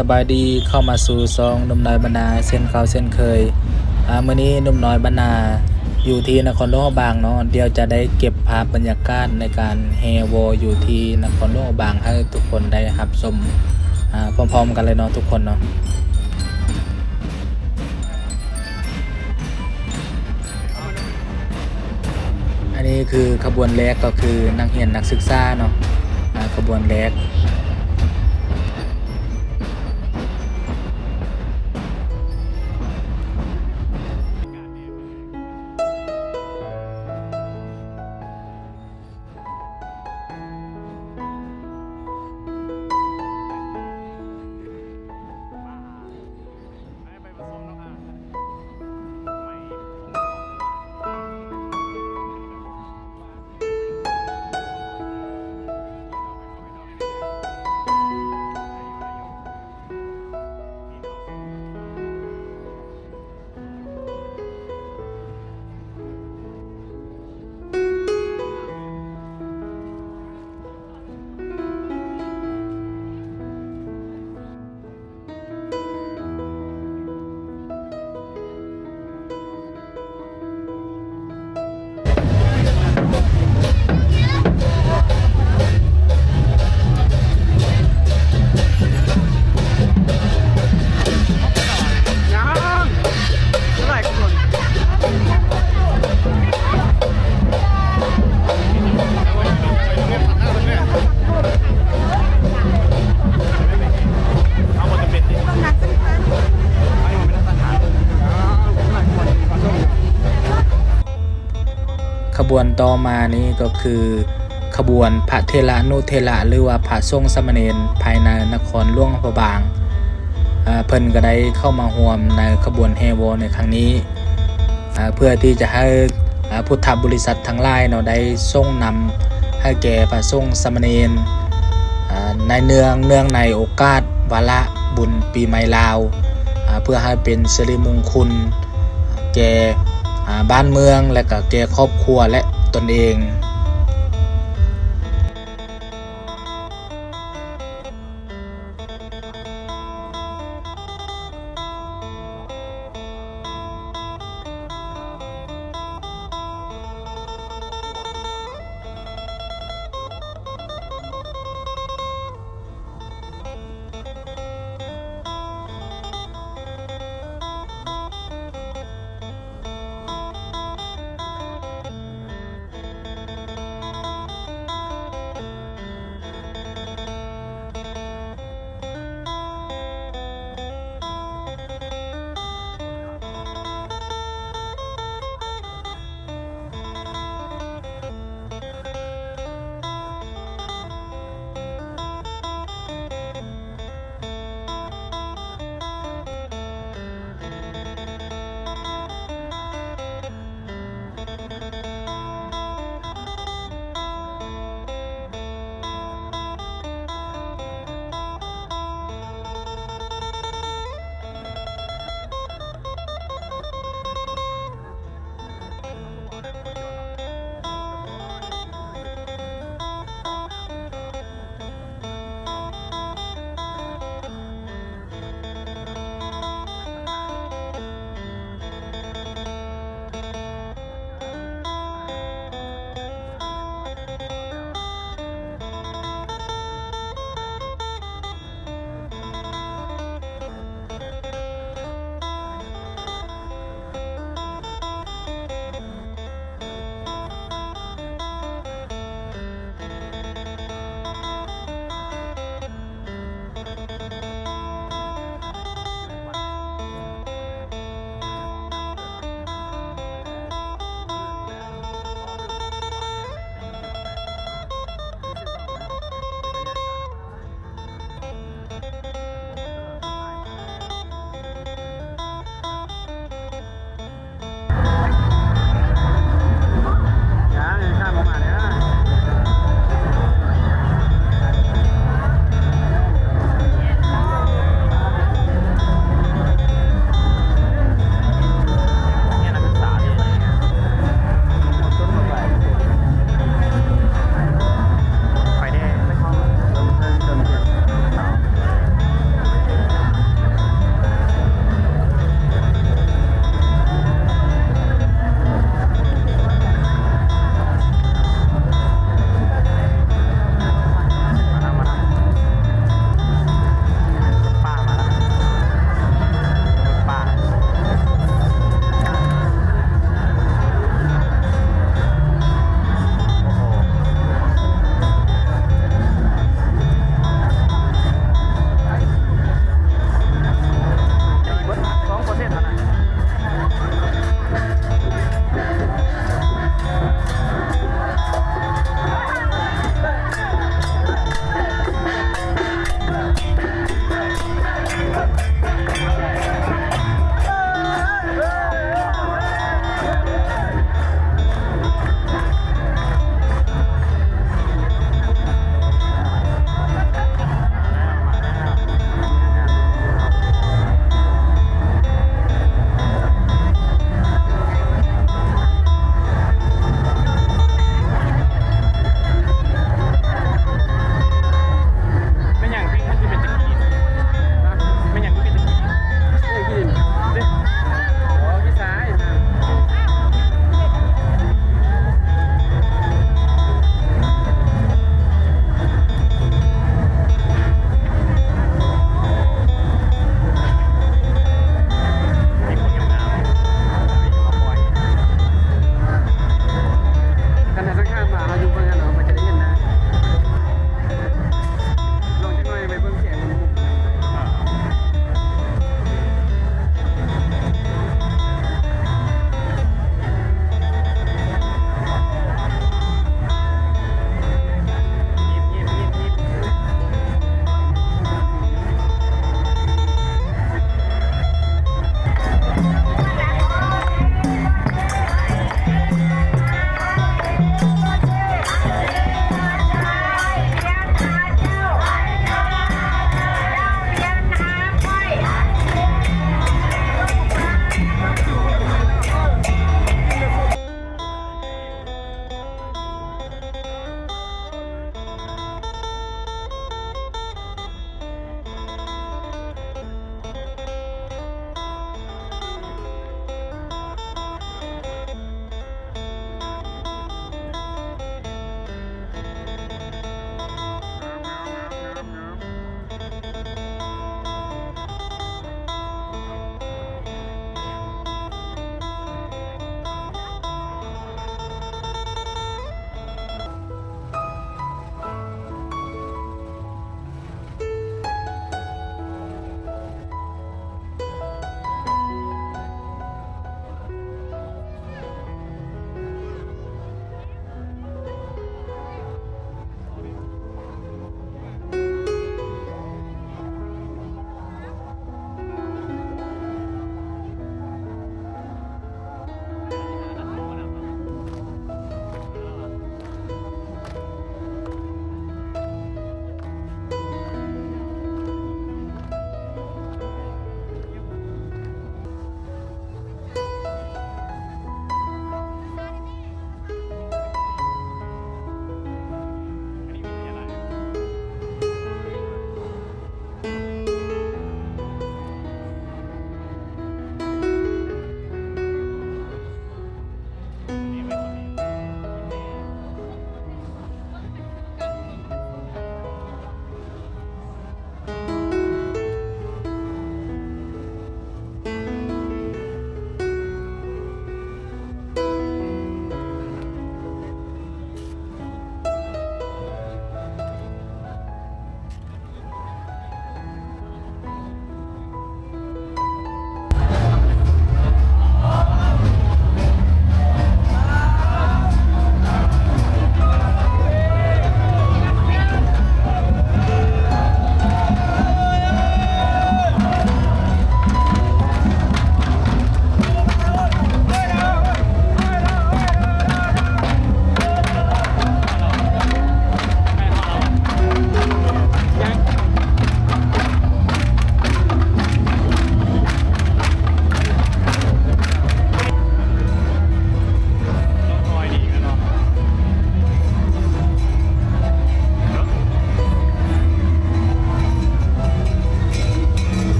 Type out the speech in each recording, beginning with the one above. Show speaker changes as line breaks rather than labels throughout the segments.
สบายดีเข้ามาสู่ซองหนุ่มน้อยบรรณาเส้นเก่าเส้นเคยมื้อนี้หนุ่มน้อยบรรณาอยู่ที่นครหลวงบางเนาะเดี๋ยวจะได้เก็บภาพบรรยากาศในการแฮโวอยู่ที่นครหลวงบางให้ทุกคนได้รับชมพร้อมๆกันเลยเนาะทุกคนเนาะอันนี้คือขบวนแรกก็คือนักเรียนนักศึกษาเนาะขบวนแรกขบวนต่อมานี้ก็คือขบวนพระเทระนุเทระหรือว่าพระสงฆ์สามเณรภายในนครหลวงพระบางเพิ่นก็ได้เข้ามาร่วมในขบวนแห่วอในครั้งนี้เพื่อที่จะให้พุทธบริษัททั้งหลายเนาะได้ส่งนำให้แก่พระสงฆ์สามเณรในเนื่องในโอกาสวาระบุญปีใหม่ลาวเพื่อให้เป็นสิริมงคลแก่บ้านเมืองและก็แก่ครอบครัวและตนเอง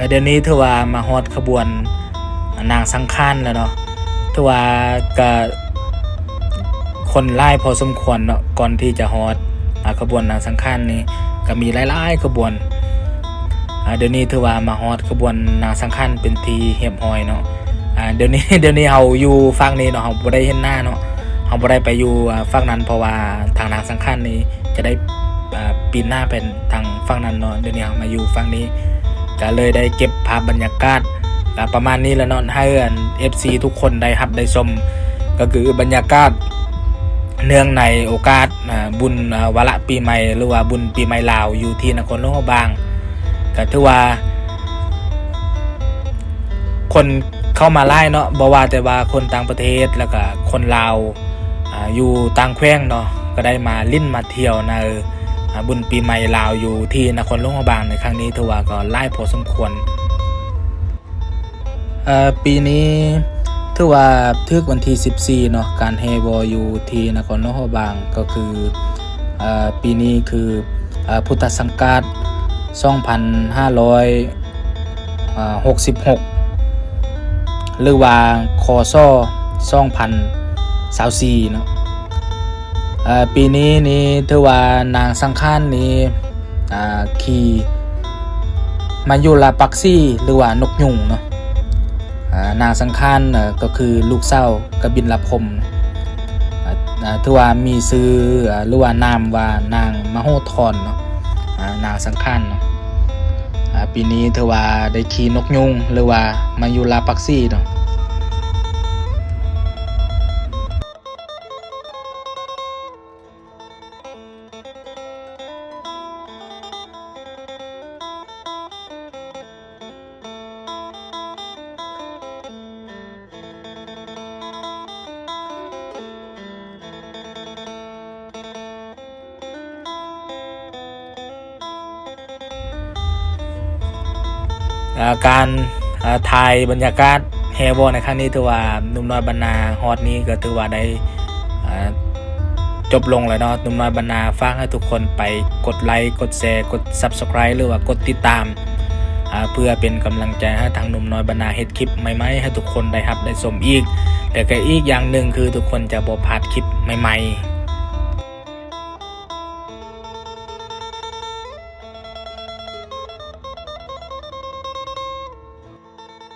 เดี๋ยวนี้ถือว่ามาฮอดขบวนนางสังฆานแล้วเนาะถือว่าก็คนหลายพอสมควรเนาะก่อนที่จะฮอดขบวนนางสังฆานนี่ก็มีหลายๆขบวนเดี๋ยวนี้ถือว่ามาฮอดขบวนนางสังฆานเป็นที่เรียบร้อยเนาะเดี๋ยวนี้เฮาอยู่ฝั่งนี้เนาะเฮาบ่ได้เห็นหน้าเนาะเฮาบ่ได้ไปอยู่ฝั่งนั้นเพราะว่าทางนางสังฆานนี้จะได้ปีนหน้าเป็นทางฝั่งนั้นเนาะเดี๋ยวนี้เฮามาอยู่ฝั่งนี้ก็เลยได้เก็บภาพบรรยากาศประมาณนี้แล้วเนาะให้FC ทุกคนได้รับได้ชมก็คือบรรยากาศเนื่องในโอกาสบุญวาระปีใหม่หรือว่าบุญปีใหม่ลาวอยู่ที่นครหลวงพระบางก็ถือว่าคนเข้ามาไล่เนาะบ่ว่าแต่ว่าคนต่างประเทศแล้วก็คนลาวอยู่ต่างแคว้นเนาะก็ได้มาลิ้นมาเที่ยวในบุญปีใหม่ลาวอยู่ที่นครหลวงพระบางในครั้งนี้ถือว่าก็ไล่พอสมควรปีนี้ถือว่าถึกวันที่14เนาะการแฮบออยู่ที่นครหลวงพระบางก็คือปีนี้คือพุทธศักราช2566หรือว่าคศ2024เนาะปีนี้นี่ถือว่านางสังฆานนี้ขี่มายุราปักซี่หรือว่านกยุงเนาะนางสังฆานก็คือลูกเศร้ากบินลพรหมถือว่ามีชื่อหรือว่านามว่านางมโหธรเนาะนางสังฆานเนาะปีนี้ถือว่าได้ขี่นกยุงหรือว่ามายุราปักซี่เนาะการถ่ายบรรยากาศแฮบอในครั้งนี้ถือว่าหนุ่มน้อยบรรณาฮอตนี้ก็ถือว่าได้จบลงแล้วเนาะหนุ่มน้อยบรรณาฝากให้ทุกคนไปกดไลค์กดแชร์กด Subscribe หรือว่ากดติดตามเพื่อเป็นกำลังใจให้ทางหนุ่มน้อยบรรณาเฮ็ดคลิปใหม่ๆให้ทุกคนได้รับได้ชมอีกแต่ก็อีกอย่างหนึ่งคือทุกคนจะบ่พลาดคลิปใหม่ๆ